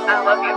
I love you.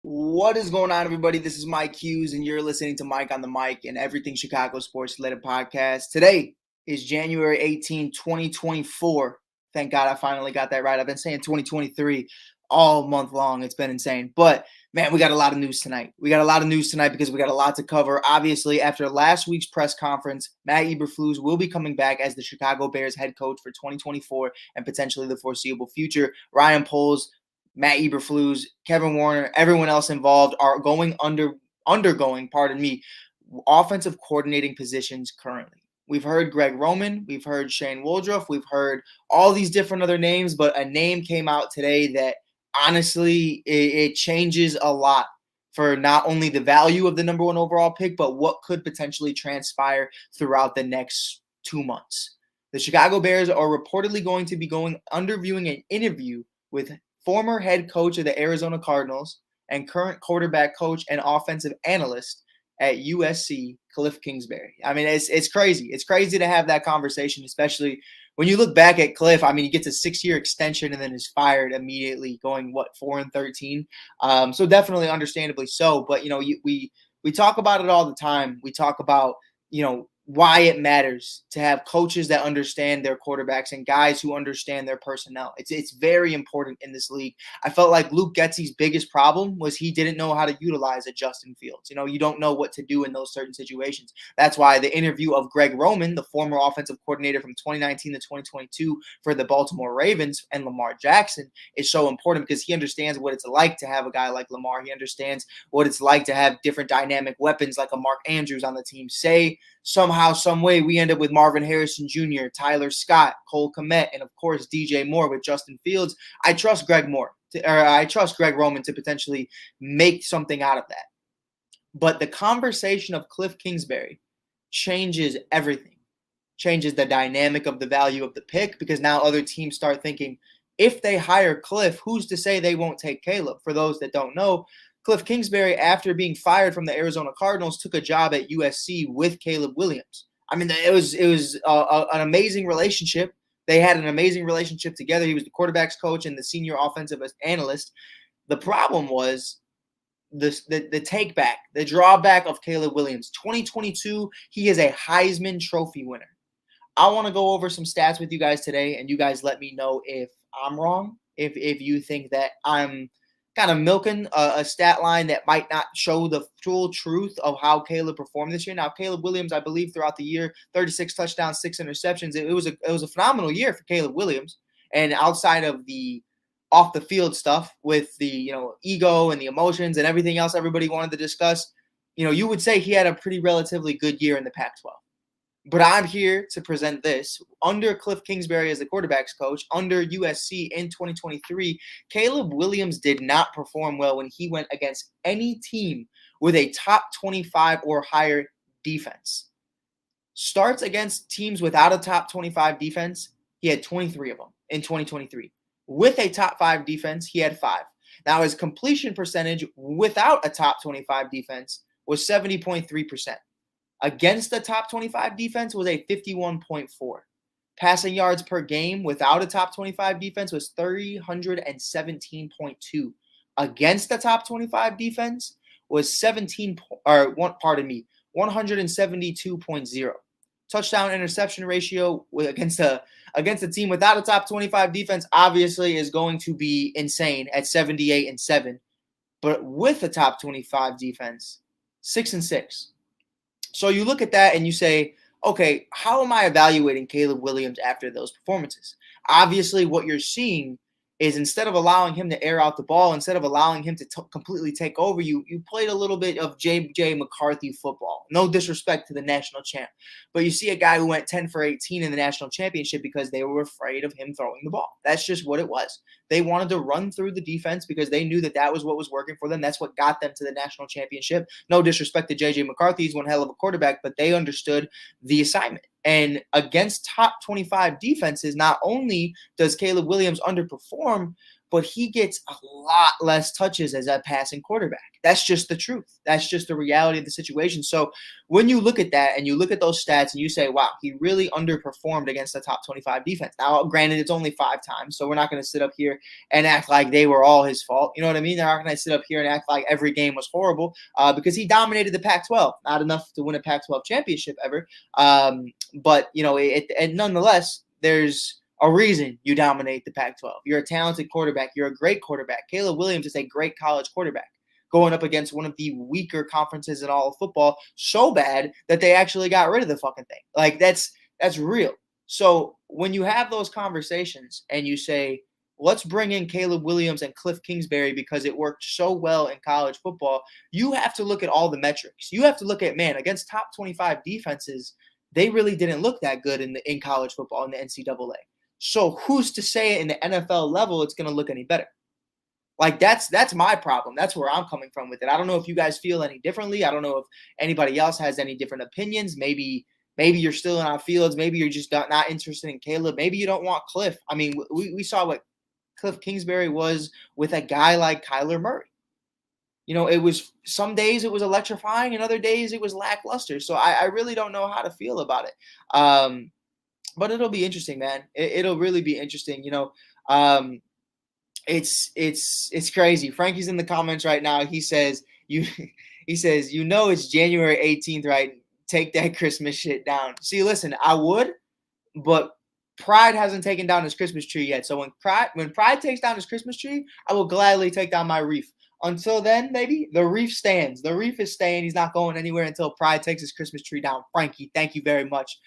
What is going on, everybody? This is Mike Hughes, and you're listening to Mike on the Mic and Everything Chicago Sports-related podcast. Today is January 18, 2024. Thank God I finally got that right. I've been saying 2023 all month long. It's been insane. But, man, we got a lot of news tonight. Because we got a lot to cover. Obviously, after last week's press conference, Matt Eberflus will be coming back as the Chicago Bears head coach for 2024 and potentially the foreseeable future. Ryan Poles, Matt Eberflus, Kevin Warner, everyone else involved are undergoing offensive coordinating positions currently. We've heard Greg Roman, we've heard Shane Woldruff, we've heard all these different other names, but a name came out today that honestly it changes a lot for not only the value of the number one overall pick, but what could potentially transpire throughout the next 2 months. The Chicago Bears are reportedly going to be viewing an interview with former head coach of the Arizona Cardinals and current quarterback coach and offensive analyst at USC, Kliff Kingsbury. I mean, it's crazy. It's crazy to have that conversation, especially when you look back at Kliff. I mean, he gets a 6-year extension and then is fired immediately, going 4-13. So definitely, understandably so. But we talk about it all the time. We talk about why it matters to have coaches that understand their quarterbacks and guys who understand their personnel. It's very important in this league. I felt like Luke Getsy's biggest problem was he didn't know how to utilize a Justin Fields. You don't know what to do in those certain situations. That's why the interview of Greg Roman, the former offensive coordinator from 2019 to 2022 for the Baltimore Ravens, and Lamar Jackson is so important because he understands what it's like to have a guy like Lamar. He understands what it's like to have different dynamic weapons like a Mark Andrews on the team. Say somehow, some way, we end up with Marvin Harrison Jr., Tyler Scott, Cole Kmet, and of course DJ Moore with Justin Fields. I trust Greg Roman to potentially make something out of that. But the conversation of Kliff Kingsbury changes everything. Changes the dynamic of the value of the pick, because now other teams start thinking, if they hire Kliff, who's to say they won't take Caleb? For those that don't know, Kliff Kingsbury, after being fired from the Arizona Cardinals, took a job at USC with Caleb Williams. I mean, it was an amazing relationship. They had an amazing relationship together. He was the quarterback's coach and the senior offensive analyst. The problem was the take back, the drawback of Caleb Williams. 2022, he is a Heisman Trophy winner. I want to go over some stats with you guys today, and you guys let me know if I'm wrong, if you think that I'm kind of milking a stat line that might not show the full truth of how Caleb performed this year. Now, Caleb Williams, I believe, throughout the year, 36 touchdowns, 6 interceptions. It was a phenomenal year for Caleb Williams. And outside of the off the field stuff with the ego and the emotions and everything else everybody wanted to discuss, you would say he had a pretty relatively good year in the Pac-12. But I'm here to present this. Under Kliff Kingsbury as the quarterback's coach, under USC in 2023, Caleb Williams did not perform well when he went against any team with a top 25 or higher defense. Starts against teams without a top 25 defense, he had 23 of them in 2023. With a top 5 defense, he had 5. Now, his completion percentage without a top 25 defense was 70.3%. Against the top 25 defense was a 51.4. Passing yards per game without a top 25 defense was 317.2. Against the top 25 defense was 172.0. Touchdown interception ratio against a team without a top 25 defense obviously is going to be insane at 78-7. But with a top 25 defense, 6-6. So you look at that and you say, okay, how am I evaluating Caleb Williams after those performances? Obviously, what you're seeing is instead of allowing him to air out the ball, instead of allowing him to completely take over, you played a little bit of J.J. McCarthy football. No disrespect to the national champ, but you see a guy who went 10 for 18 in the national championship because they were afraid of him throwing the ball. That's just what it was. They wanted to run through the defense because they knew that that was what was working for them. That's what got them to the national championship. No disrespect to J.J. McCarthy. He's one hell of a quarterback, but they understood the assignment. And against top 25 defenses, not only does Caleb Williams underperform, but he gets a lot less touches as a passing quarterback. That's just the truth. That's just the reality of the situation. So when you look at that and you look at those stats and you say, wow, he really underperformed against the top 25 defense. Now, granted, it's only 5 times, so we're not going to sit up here and act like they were all his fault. You know what I mean? They're not going to sit up here and act like every game was horrible because he dominated the Pac-12. Not enough to win a Pac-12 championship ever. But, you know, and nonetheless, there's a reason you dominate the Pac-12. You're a talented quarterback. You're a great quarterback. Caleb Williams is a great college quarterback going up against one of the weaker conferences in all of football, so bad that they actually got rid of the fucking thing. Like, that's real. So when you have those conversations and you say, let's bring in Caleb Williams and Kliff Kingsbury because it worked so well in college football, you have to look at all the metrics. You have to look at, man, against top 25 defenses, they really didn't look that good in college football in the NCAA. So who's to say in the NFL level it's going to look any better? Like that's my problem. That's where I'm coming from with it. I don't know if you guys feel any differently. I don't know if anybody else has any different opinions. Maybe you're still in our fields. Maybe you're just not interested in Caleb. Maybe you don't want Kliff. I mean, we saw what Kliff Kingsbury was with a guy like Kyler Murray. You know, it was some days it was electrifying and other days it was lackluster. So I really don't know how to feel about it. But it'll be interesting, man. It'll really be interesting. You know, it's crazy. Frankie's in the comments right now. He says it's January 18th, right? Take that Christmas shit down. See, listen, I would, but Pride hasn't taken down his Christmas tree yet. So when Pride takes down his Christmas tree, I will gladly take down my wreath. Until then, maybe the wreath stands. The wreath is staying. He's not going anywhere until Pride takes his Christmas tree down. Frankie, thank you very much.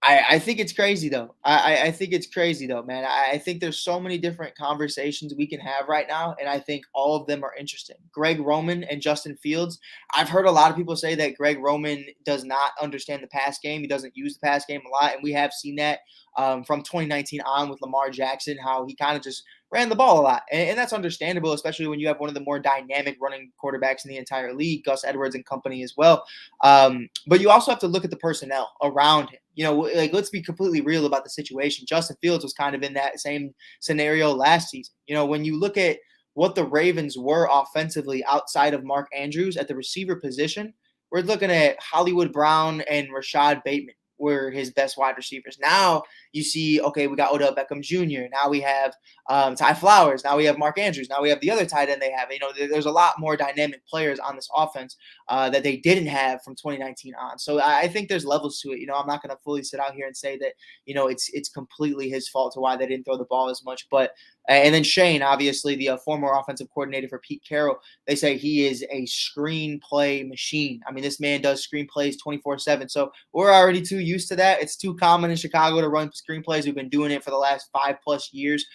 I think it's crazy though. I think it's crazy though, man. I think there's so many different conversations we can have right now, and I think all of them are interesting. Greg Roman and Justin Fields. I've heard a lot of people say that Greg Roman does not understand the pass game. He doesn't use the pass game a lot, and we have seen that from 2019 on with Lamar Jackson, how he kind of just ran the ball a lot. And that's understandable, especially when you have one of the more dynamic running quarterbacks in the entire league, Gus Edwards and company as well. But you also have to look at the personnel around him. You know, like, let's be completely real about the situation. Justin Fields was kind of in that same scenario last season. You know, when you look at what the Ravens were offensively outside of Mark Andrews at the receiver position, we're looking at Hollywood Brown and Rashad Bateman were his best wide receivers. Now you see, okay, we got Odell Beckham Jr. Now we have Ty Flowers. Now we have Mark Andrews. Now we have the other tight end they have. You know, there's a lot more dynamic players on this offense that they didn't have from 2019 on. So I think there's levels to it. You know, I'm not going to fully sit out here and say that, you know, it's completely his fault to why they didn't throw the ball as much. But and then Shane, obviously the former offensive coordinator for Pete Carroll, they say he is a screenplay machine. I mean, this man does screenplays 24/7. So we're already too used to that. It's too common in Chicago to run screenplays. We've been doing it for the last 5+ years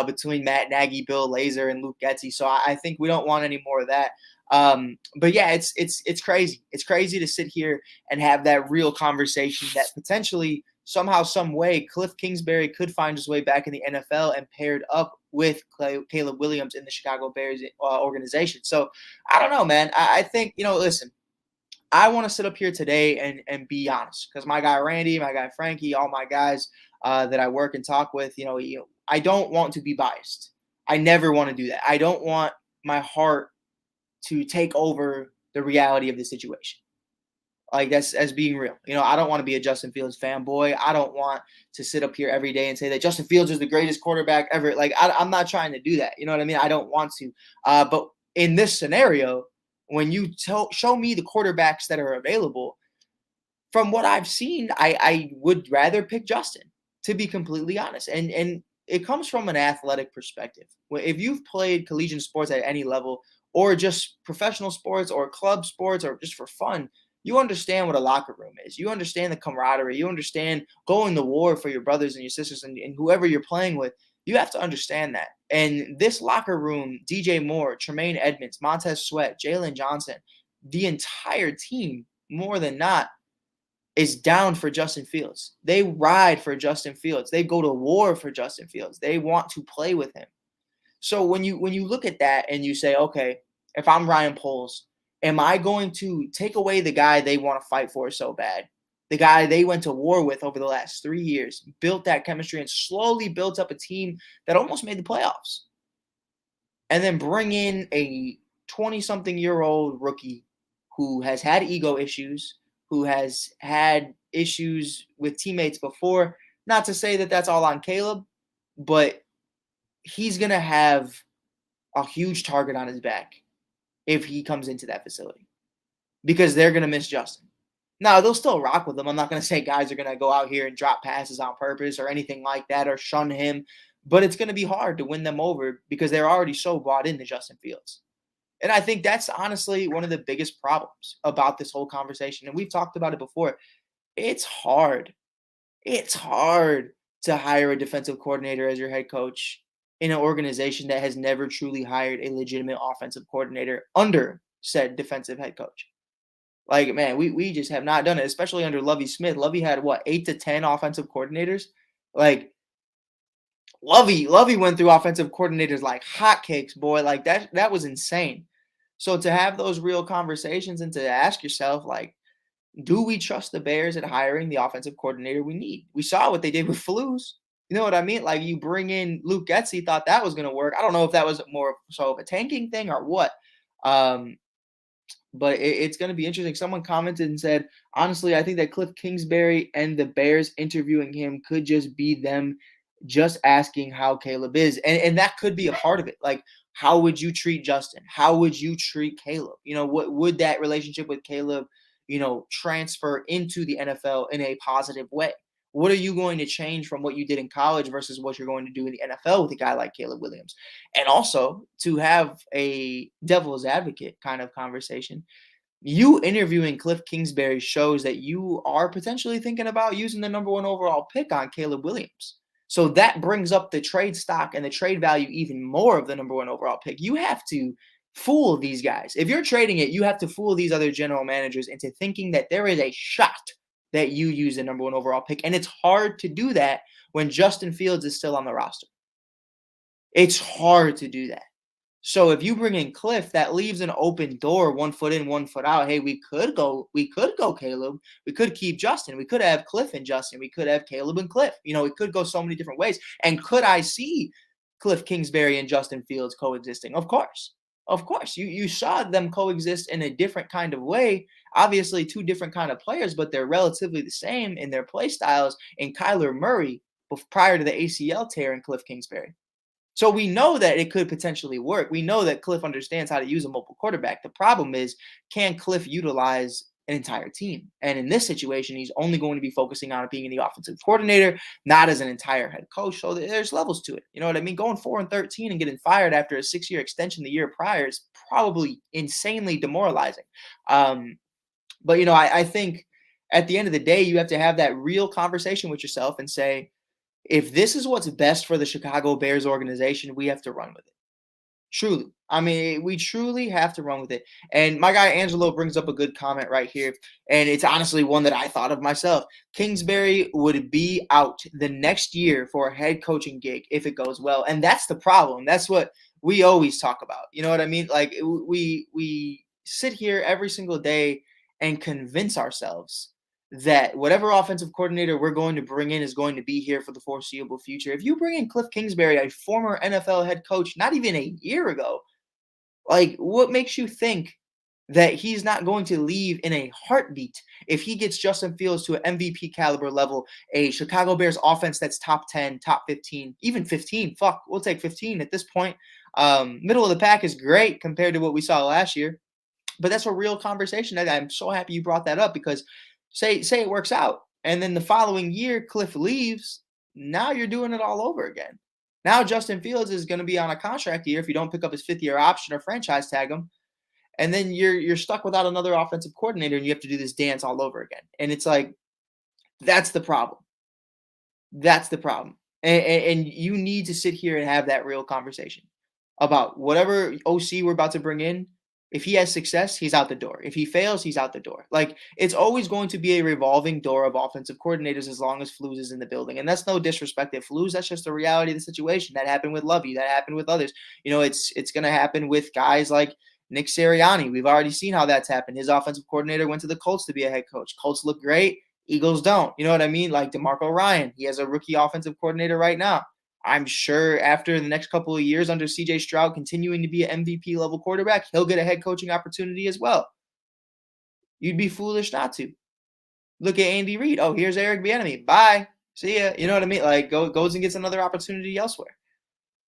between Matt Nagy, Bill Lazor, and Luke Getsy. So I think we don't want any more of that. But yeah, it's crazy. It's crazy to sit here and have that real conversation that potentially somehow, some way, Kliff Kingsbury could find his way back in the NFL and paired up with Caleb Williams in the Chicago Bears organization. So I don't know, man. I think, you know, listen, I want to sit up here today and be honest, because my guy Randy, my guy Frankie, all my guys that I work and talk with, you know, I don't want to be biased. I never want to do that. I don't want my heart to take over the reality of the situation. Like, that's as being real. You know, I don't want to be a Justin Fields fanboy. I don't want to sit up here every day and say that Justin Fields is the greatest quarterback ever. Like, I'm not trying to do that. You know what I mean? I don't want to. But in this scenario, when you show me the quarterbacks that are available, from what I've seen, I would rather pick Justin, to be completely honest. And it comes from an athletic perspective. If you've played collegiate sports at any level, or just professional sports or club sports or just for fun, you understand what a locker room is. You understand the camaraderie. You understand going to war for your brothers and your sisters and whoever you're playing with. You have to understand that. And this locker room, DJ Moore, Tremaine Edmonds, Montez Sweat, Jalen Johnson, the entire team, more than not, is down for Justin Fields. They ride for Justin Fields. They go to war for Justin Fields. They want to play with him. So when you look at that and you say, okay, if I'm Ryan Poles, am I going to take away the guy they want to fight for so bad? The guy they went to war with over the last 3 years, built that chemistry and slowly built up a team that almost made the playoffs. And then bring in a 20-something-year-old rookie who has had ego issues, who has had issues with teammates before. Not to say that that's all on Caleb, but he's going to have a huge target on his back if he comes into that facility because they're going to miss Justin. Now, they'll still rock with him. I'm not going to say guys are going to go out here and drop passes on purpose or anything like that or shun him, but it's going to be hard to win them over because they're already so bought into Justin Fields. And I think that's honestly one of the biggest problems about this whole conversation. And we've talked about it before. It's hard. It's hard to hire a defensive coordinator as your head coach in an organization that has never truly hired a legitimate offensive coordinator under said defensive head coach. Like, man, we just have not done it, especially under Lovie Smith. Lovie had, 8 to 10 offensive coordinators? Like, Lovie went through offensive coordinators like hotcakes, boy. Like, that was insane. So to have those real conversations and to ask yourself, like, do we trust the Bears at hiring the offensive coordinator we need? We saw what they did with Flus. You know what I mean? Like, you bring in Luke Getsy, thought that was going to work. I don't know if that was more so of a tanking thing or what. But it's going to be interesting. Someone commented and said, honestly, I think that Kliff Kingsbury and the Bears interviewing him could just be them just asking how Caleb is. And that could be a part of it. Like, how would you treat Justin? How would you treat Caleb? What would that relationship with Caleb, transfer into the NFL in a positive way? What are you going to change from what you did in college versus what you're going to do in the NFL with a guy like Caleb Williams? And also to have a devil's advocate kind of conversation, you interviewing Kliff Kingsbury shows that you are potentially thinking about using the number 1 overall pick on Caleb Williams. So that brings up the trade stock and the trade value even more of the number 1 overall pick. You have to fool these guys. If you're trading it, you have to fool these other general managers into thinking that there is a shot that you use the number 1 overall pick. And it's hard to do that when Justin Fields is still on the roster. It's hard to do that. So if you bring in Kliff, that leaves an open door, 1 foot in, 1 foot out. Hey, we could go Caleb. We could keep Justin. We could have Kliff and Justin. We could have Caleb and Kliff. It could go so many different ways. And could I see Kliff Kingsbury and Justin Fields coexisting? Of course. Of course. You saw them coexist in a different kind of way. Obviously, 2 different kind of players, but they're relatively the same in their play styles in Kyler Murray prior to the ACL tear in Kliff Kingsbury. So we know that it could potentially work. We know that Kliff understands how to use a mobile quarterback. The problem is, can Kliff utilize an entire team? And in this situation, he's only going to be focusing on being the offensive coordinator, not as an entire head coach. So there's levels to it. You know what I mean? Going 4-13 and getting fired after a 6-year extension the year prior is probably insanely demoralizing. But I think at the end of the day, you have to have that real conversation with yourself and say, if this is what's best for the Chicago Bears organization, we have to run with it. Truly. I mean, we truly have to run with it. And my guy Angelo brings up a good comment right here. And it's honestly one that I thought of myself. Kingsbury would be out the next year for a head coaching gig if it goes well. And that's the problem. That's what we always talk about. You know what I mean? Like, we sit here every single day and convince ourselves that whatever offensive coordinator we're going to bring in is going to be here for the foreseeable future. If you bring in Kliff Kingsbury, a former NFL head coach, not even a year ago, like, what makes you think that he's not going to leave in a heartbeat if he gets Justin Fields to an MVP caliber level, a Chicago Bears offense that's top 10, top 15, even 15? Fuck, we'll take 15 at this point. Middle of the pack is great compared to what we saw last year. But that's a real conversation. I'm so happy you brought that up because say it works out, and then the following year Kliff leaves. Now you're doing it all over again. Now Justin Fields is going to be on a contract year if you don't pick up his 5th-year option or franchise tag him, and then you're stuck without another offensive coordinator, and you have to do this dance all over again. And it's like that's the problem. That's the problem. And you need to sit here and have that real conversation about whatever OC we're about to bring in. If he has success, he's out the door. If he fails, he's out the door. Like, it's always going to be a revolving door of offensive coordinators as long as Flus is in the building. And that's no disrespect to Flus. That's just the reality of the situation. That happened with Lovey. That happened with others. It's going to happen with guys like Nick Sirianni. We've already seen how that's happened. His offensive coordinator went to the Colts to be a head coach. Colts look great. Eagles don't. You know what I mean? Like DeMarco Ryan, he has a rookie offensive coordinator right now. I'm sure after the next couple of years under CJ Stroud continuing to be an MVP level quarterback, he'll get a head coaching opportunity as well. You'd be foolish not to. Look at Andy Reid. Oh, here's Eric Bieniemy. Bye. See ya. You know what I mean? Like goes and gets another opportunity elsewhere.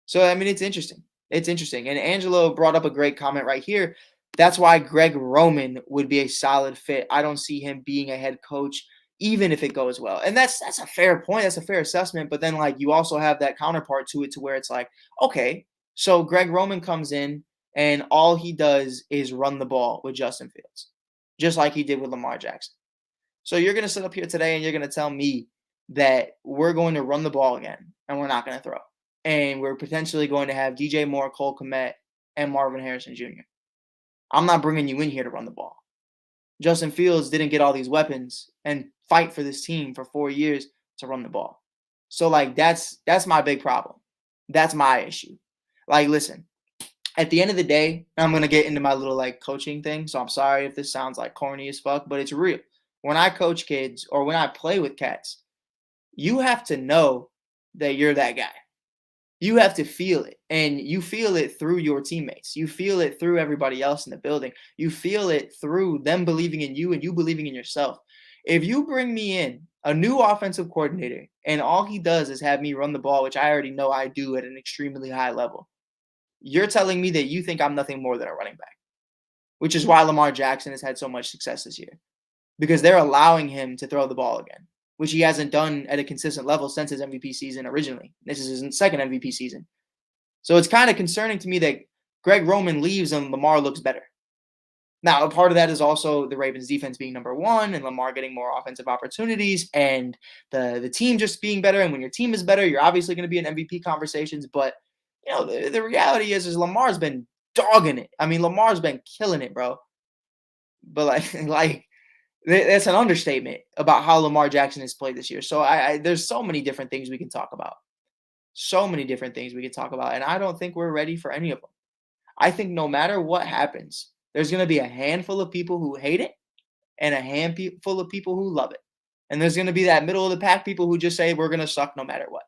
So, I mean, it's interesting. It's interesting. And Angelo brought up a great comment right here. That's why Greg Roman would be a solid fit. I don't see him being a head coach even if it goes well. And that's a fair point. That's a fair assessment. But then, like, you also have that counterpart to it to where it's like, okay, so Greg Roman comes in and all he does is run the ball with Justin Fields, just like he did with Lamar Jackson. So you're going to sit up here today and you're going to tell me that we're going to run the ball again and we're not going to throw. And we're potentially going to have DJ Moore, Cole Kmet, and Marvin Harrison Jr. I'm not bringing you in here to run the ball. Justin Fields didn't get all these weapons and fight for this team for 4 years to run the ball. So, like, that's my big problem. That's my issue. Like, listen, at the end of the day, I'm going to get into my little, like, coaching thing. So I'm sorry if this sounds like corny as fuck, but it's real. When I coach kids or when I play with cats, you have to know that you're that guy. You have to feel it, and you feel it through your teammates. You feel it through everybody else in the building. You feel it through them believing in you and you believing in yourself. If you bring me in a new offensive coordinator and all he does is have me run the ball, which I already know I do at an extremely high level, you're telling me that you think I'm nothing more than a running back, which is why Lamar Jackson has had so much success this year, because they're allowing him to throw the ball again, which he hasn't done at a consistent level since his MVP season originally. This is his second MVP season. So it's kind of concerning to me that Greg Roman leaves and Lamar looks better. Now, a part of that is also the Ravens defense being number one and Lamar getting more offensive opportunities and the team just being better. And when your team is better, you're obviously going to be in MVP conversations. But, the reality is Lamar's been dogging it. I mean, Lamar's been killing it, bro. But like that's an understatement about how Lamar Jackson has played this year. So there's so many different things we can talk about. So many different things we can talk about. And I don't think we're ready for any of them. I think no matter what happens, there's going to be a handful of people who hate it and a handful of people who love it. And there's going to be that middle of the pack people who just say we're going to suck no matter what.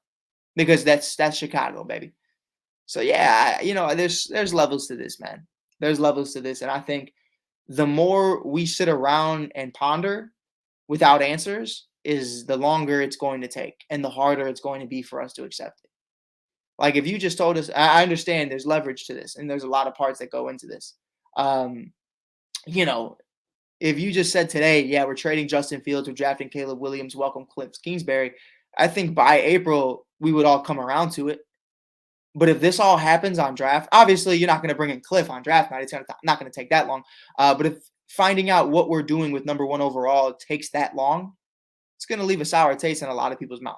Because that's Chicago, baby. So yeah, there's levels to this, man. There's levels to this. And I think the more we sit around and ponder without answers is the longer it's going to take and the harder it's going to be for us to accept it. Like if you just told us, I understand there's leverage to this and there's a lot of parts that go into this. If you just said today, yeah, we're trading Justin Fields, we're drafting Caleb Williams, welcome Kliff Kingsbury, I think by April we would all come around to it. But if this all happens on draft, obviously you're not going to bring in Kliff on draft night. It's not going to take that long. But if finding out what we're doing with number one overall takes that long, it's going to leave a sour taste in a lot of people's mouth.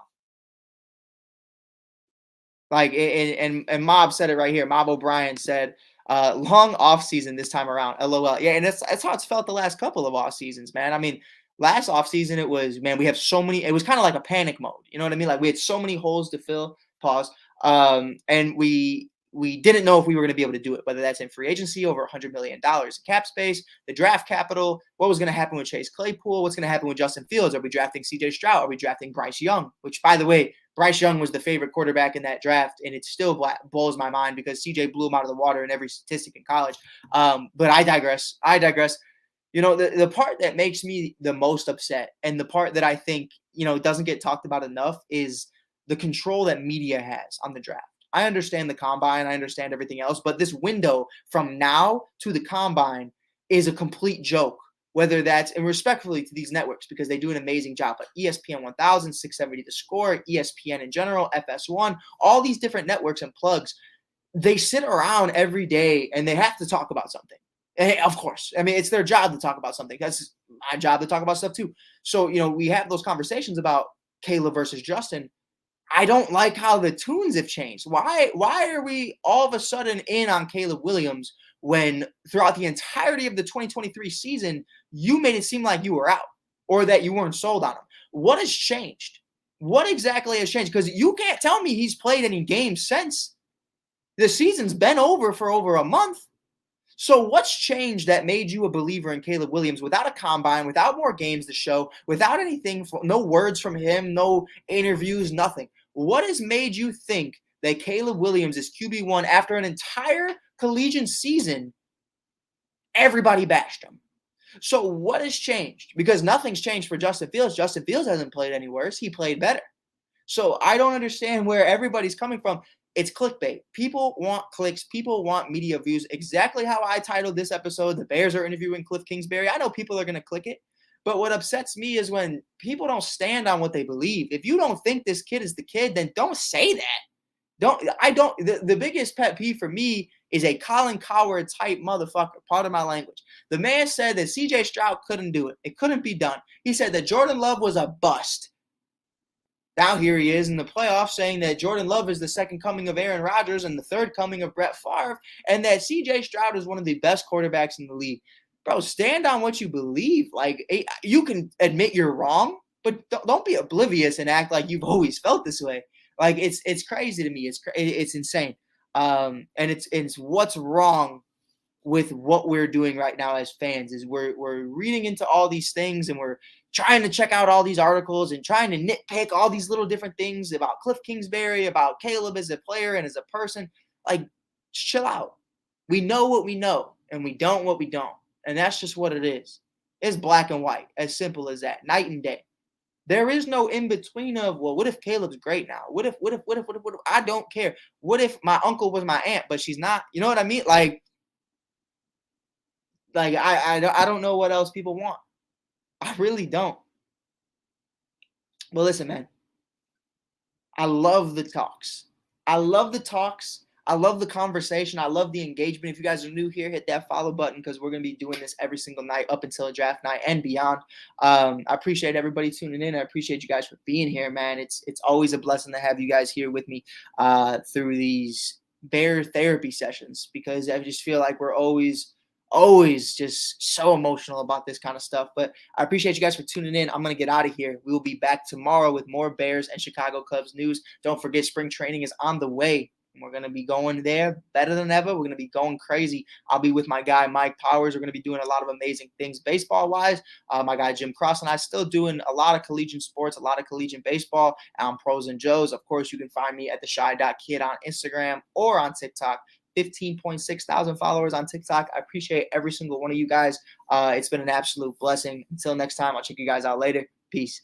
Like, and Mob said it right here. Mob O'Brien said, long off season this time around. LOL. Yeah, and that's how it's felt the last couple of off seasons, man. I mean, last off season it was, man, we have so many. It was kind of like a panic mode. You know what I mean? Like we had so many holes to fill. Pause. And we didn't know if we were going to be able to do it, whether that's in free agency, over $100 million in cap space, the draft capital, what was going to happen with Chase Claypool, what's going to happen with Justin Fields, are we drafting CJ Stroud, are we drafting Bryce Young, which, by the way, Bryce Young was the favorite quarterback in that draft, and it still blows my mind because CJ blew him out of the water in every statistic in college. But I digress. The part that makes me the most upset and the part that I think, doesn't get talked about enough is the control that media has on the draft. I understand the combine, I understand everything else, but this window from now to the combine is a complete joke whether that's, and respectfully to these networks because they do an amazing job, but ESPN 1000, 670 The Score, ESPN in general, FS1, all these different networks and plugs, they sit around every day and they have to talk about something. And of course, I mean, it's their job to talk about something. That's my job to talk about stuff too. So, we have those conversations about Caleb versus Justin. I don't like how the tunes have changed. Why are we all of a sudden in on Caleb Williams when throughout the entirety of the 2023 season, you made it seem like you were out or that you weren't sold on him? What has changed? What exactly has changed? Because you can't tell me he's played any games since. The season's been over for over a month. So what's changed that made you a believer in Caleb Williams without a combine, without more games to show, without anything, no words from him, no interviews, nothing? What has made you think that Caleb Williams is QB1 after an entire collegiate season? Everybody bashed him. So what has changed? Because nothing's changed for Justin Fields. Justin Fields hasn't played any worse. He played better. So I don't understand where everybody's coming from. It's clickbait. People want clicks. People want media views. Exactly how I titled this episode, The Bears are interviewing Kliff Kingsbury. I know people are going to click it. But what upsets me is when people don't stand on what they believe. If you don't think this kid is the kid, then don't say that. The biggest pet peeve for me is a Colin Cowherd type motherfucker. Pardon my language. The man said that CJ Stroud couldn't do it. It couldn't be done. He said that Jordan Love was a bust. Now here he is in the playoffs saying that Jordan Love is the second coming of Aaron Rodgers and the third coming of Brett Favre, and that CJ Stroud is one of the best quarterbacks in the league. Bro, stand on what you believe. Like, you can admit you're wrong, but don't be oblivious and act like you've always felt this way. Like, it's crazy to me. It's insane. And it's what's wrong with what we're doing right now as fans is we're reading into all these things and we're trying to check out all these articles and trying to nitpick all these little different things about Kliff Kingsbury, about Caleb as a player and as a person. Like, chill out. We know what we know and we don't what we don't. And that's just what it is. It's black and white, as simple as that, night and day. There is no in between of, well, what if Caleb's great now? What if I don't care. What if my uncle was my aunt, but she's not? You know what I mean? Like I don't know what else people want. I really don't. Well, listen, man. I love the talks. I love the conversation. I love the engagement. If you guys are new here, hit that follow button because we're going to be doing this every single night up until draft night and beyond. I appreciate everybody tuning in. I appreciate you guys for being here, man. It's always a blessing to have you guys here with me through these Bear therapy sessions because I just feel like we're always just so emotional about this kind of stuff. But I appreciate you guys for tuning in. I'm going to get out of here. We will be back tomorrow with more Bears and Chicago Cubs news. Don't forget, spring training is on the way. We're going to be going there better than ever. We're going to be going crazy. I'll be with my guy, Mike Powers. We're going to be doing a lot of amazing things baseball-wise. My guy, Jim Cross, and I still doing a lot of collegiate sports, a lot of collegiate baseball, Pros and Joes. Of course, you can find me at theshy.kid on Instagram or on TikTok. 15.6 thousand followers on TikTok. I appreciate every single one of you guys. It's been an absolute blessing. Until next time, I'll check you guys out later. Peace.